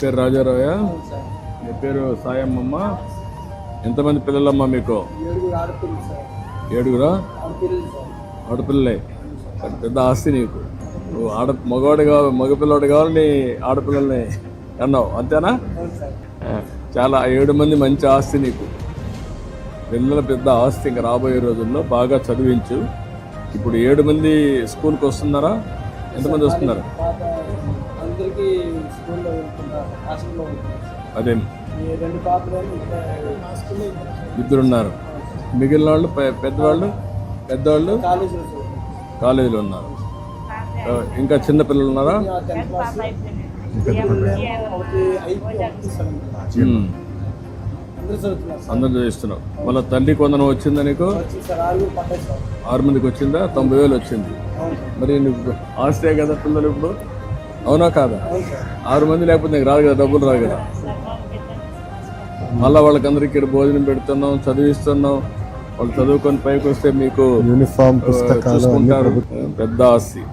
పేరు రాజారాయ, మీ పేరు సాయమ్మమ్మ. ఎంతమంది పిల్లలమ్మా మీకు? ఏడుగురా ఆడపిల్లలే. పెద్ద ఆస్తి నీకు. నువ్వు మగవాడు కావాలి, మగపిల్లవాడు కావాలి, నీ ఆడపిల్లల్ని అన్నావు అంతేనా? చాలా 7 మంది మంచి ఆస్తి నీకు. పిల్లల పెద్ద ఆస్తి. ఇంకా రాబోయే రోజుల్లో బాగా చదివించు. ఇప్పుడు 7 మంది స్కూల్కి వస్తున్నారా? ఎంతమంది వస్తున్నారు? అదే 2 ఉన్నారు. మిగిలిన వాళ్ళు పెద్దవాళ్ళు కాలేజీలో ఉన్నారు. ఇంకా చిన్న పిల్లలు ఉన్నారా? అందరూ చదివిస్తున్నావు. మళ్ళీ తల్లి కొందరం వచ్చిందా నీకు? 6 మందికి వచ్చిందా? 90,000 వచ్చింది. మరి నీకు ఆస్తే కదా పిల్లలు ఇప్పుడు, అవునా కాదా? 6 మంది లేకపోతే నీకు రాదు కదా, డబ్బులు రాదు కదా. మళ్ళీ వాళ్ళకందరికీ ఇక్కడ భోజనం పెడుతున్నాం, చదివిస్తున్నాం. వాళ్ళు చదువుకొని పైకి వస్తే మీకు యూనిఫామ్, పుస్తకాలు చూసుకుంటారు. పెద్ద ఆస్తి.